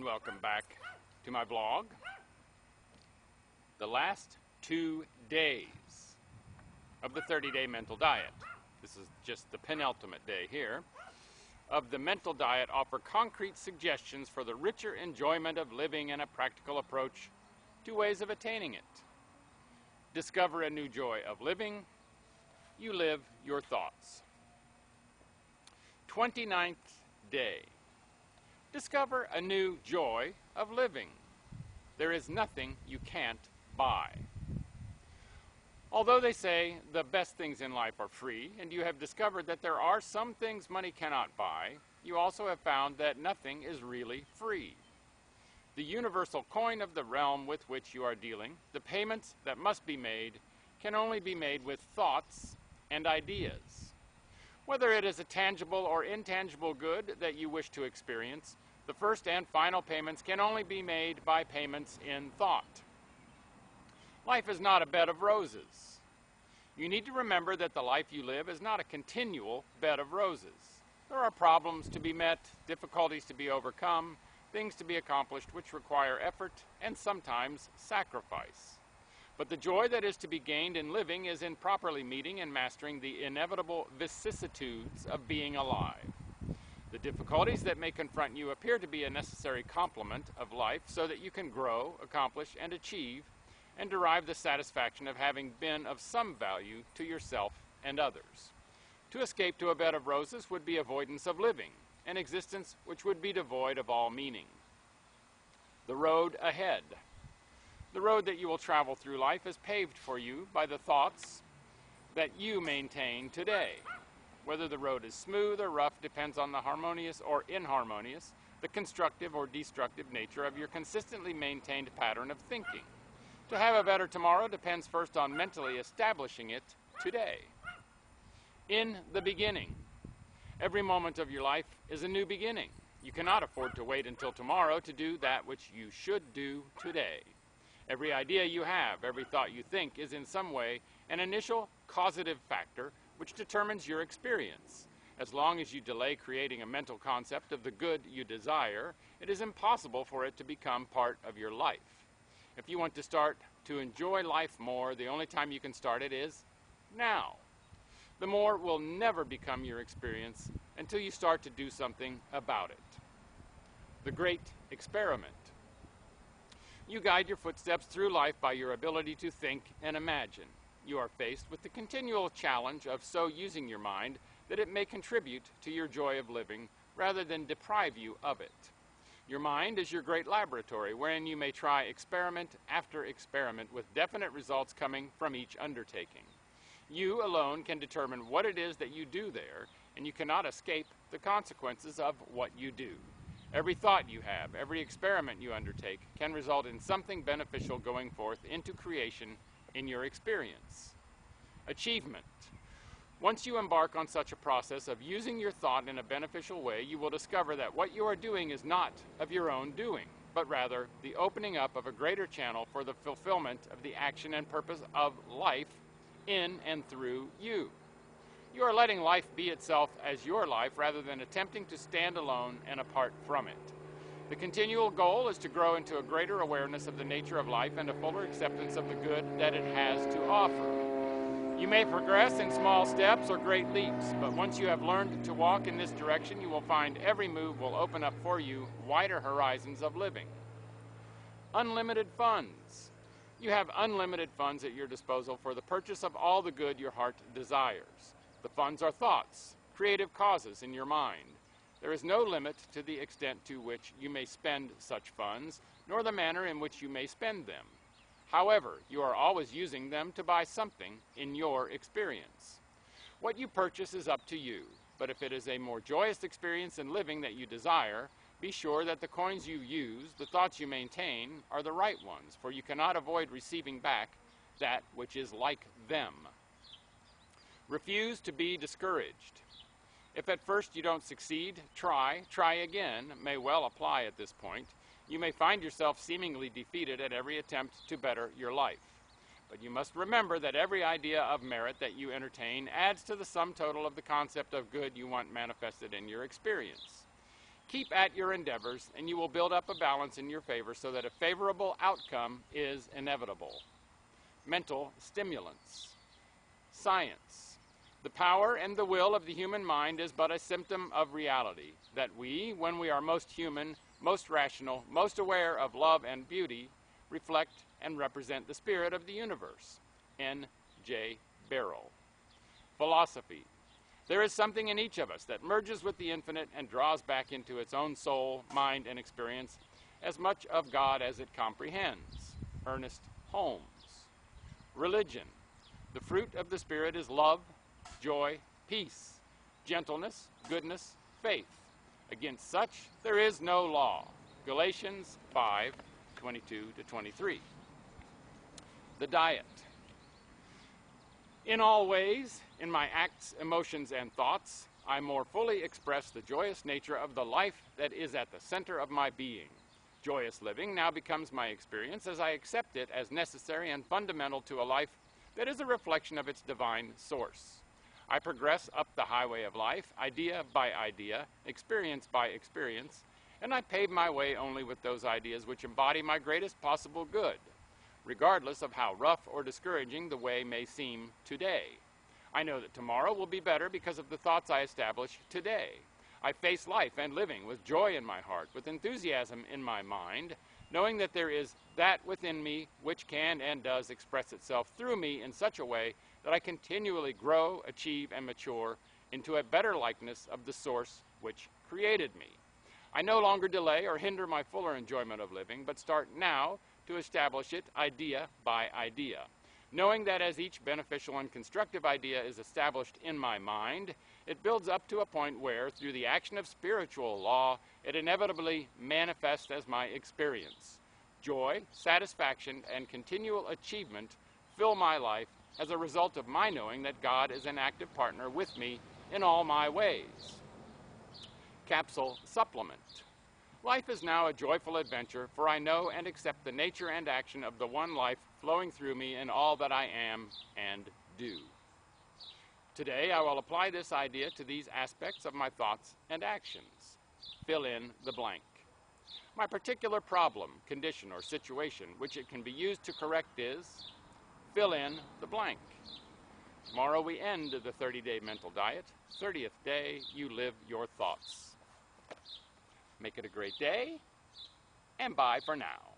and welcome back to my blog. The last 2 days of the 30-day mental diet. This is just the penultimate day here. Of the mental diet offer concrete suggestions for the richer enjoyment of living and a practical approach to ways of attaining it. Discover a new joy of living. You live your thoughts. 29th day. Discover a new joy of living. There is nothing you can't buy. Although they say the best things in life are free, and you have discovered that there are some things money cannot buy, you also have found that nothing is really free. The universal coin of the realm with which you are dealing, the payments that must be made, can only be made with thoughts and ideas. Whether it is a tangible or intangible good that you wish to experience, the first and final payments can only be made by payments in thought. Life is not a bed of roses. You need to remember that the life you live is not a continual bed of roses. There are problems to be met, difficulties to be overcome, things to be accomplished which require effort and sometimes sacrifice. But the joy that is to be gained in living is in properly meeting and mastering the inevitable vicissitudes of being alive. The difficulties that may confront you appear to be a necessary complement of life so that you can grow, accomplish, and achieve, and derive the satisfaction of having been of some value to yourself and others. To escape to a bed of roses would be avoidance of living, an existence which would be devoid of all meaning. The road ahead. The road that you will travel through life is paved for you by the thoughts that you maintain today. Whether the road is smooth or rough depends on the harmonious or inharmonious, the constructive or destructive nature of your consistently maintained pattern of thinking. To have a better tomorrow depends first on mentally establishing it today. In the beginning. Every moment of your life is a new beginning. You cannot afford to wait until tomorrow to do that which you should do today. Every idea you have, every thought you think is in some way an initial causative factor which determines your experience. As long as you delay creating a mental concept of the good you desire, it is impossible for it to become part of your life. If you want to start to enjoy life more, the only time you can start it is now. The more will never become your experience until you start to do something about it. The great experiment. You guide your footsteps through life by your ability to think and imagine. You are faced with the continual challenge of so using your mind that it may contribute to your joy of living rather than deprive you of it. Your mind is your great laboratory wherein you may try experiment after experiment with definite results coming from each undertaking. You alone can determine what it is that you do there, and you cannot escape the consequences of what you do. Every thought you have, every experiment you undertake can result in something beneficial going forth into creation in your experience. Achievement. Once you embark on such a process of using your thought in a beneficial way, you will discover that what you are doing is not of your own doing, but rather the opening up of a greater channel for the fulfillment of the action and purpose of life in and through you. You are letting life be itself as your life rather than attempting to stand alone and apart from it. The continual goal is to grow into a greater awareness of the nature of life and a fuller acceptance of the good that it has to offer. You may progress in small steps or great leaps, but once you have learned to walk in this direction, you will find every move will open up for you wider horizons of living. Unlimited funds. You have unlimited funds at your disposal for the purchase of all the good your heart desires. The funds are thoughts, creative causes in your mind. There is no limit to the extent to which you may spend such funds, nor the manner in which you may spend them. However, you are always using them to buy something in your experience. What you purchase is up to you, but if it is a more joyous experience in living that you desire, be sure that the coins you use, the thoughts you maintain, are the right ones, for you cannot avoid receiving back that which is like them. Refuse to be discouraged. If at first you don't succeed, try again may well apply at this point. You may find yourself seemingly defeated at every attempt to better your life. But you must remember that every idea of merit that you entertain adds to the sum total of the concept of good you want manifested in your experience. Keep at your endeavors, and you will build up a balance in your favor so that a favorable outcome is inevitable. Mental stimulants. Science. The power and the will of the human mind is but a symptom of reality, that we, when we are most human, most rational, most aware of love and beauty, reflect and represent the spirit of the universe. N. J. Barrow. Philosophy. There is something in each of us that merges with the infinite and draws back into its own soul, mind, and experience as much of God as it comprehends. Ernest Holmes. Religion. The fruit of the Spirit is love, joy, peace, gentleness, goodness, faith. Against such there is no law. Galatians 5:22-23. The diet. In all ways, in my acts, emotions, and thoughts, I more fully express the joyous nature of the life that is at the center of my being. Joyous living now becomes my experience as I accept it as necessary and fundamental to a life that is a reflection of its divine source. I progress up the highway of life, idea by idea, experience by experience, and I pave my way only with those ideas which embody my greatest possible good, regardless of how rough or discouraging the way may seem today. I know that tomorrow will be better because of the thoughts I establish today. I face life and living with joy in my heart, with enthusiasm in my mind, knowing that there is that within me which can and does express itself through me in such a way that I continually grow, achieve, and mature into a better likeness of the source which created me. I no longer delay or hinder my fuller enjoyment of living, but start now to establish it idea by idea, knowing that as each beneficial and constructive idea is established in my mind, it builds up to a point where, through the action of spiritual law, it inevitably manifests as my experience. Joy, satisfaction, and continual achievement fill my life as a result of my knowing that God is an active partner with me in all my ways. Capsule supplement. Life is now a joyful adventure, for I know and accept the nature and action of the one life flowing through me in all that I am and do. Today I will apply this idea to these aspects of my thoughts and actions. Fill in the blank. My particular problem, condition, or situation which it can be used to correct is, fill in the blank. Tomorrow we end the 30-day mental diet. 30th day, you live your thoughts. Make it a great day, and bye for now.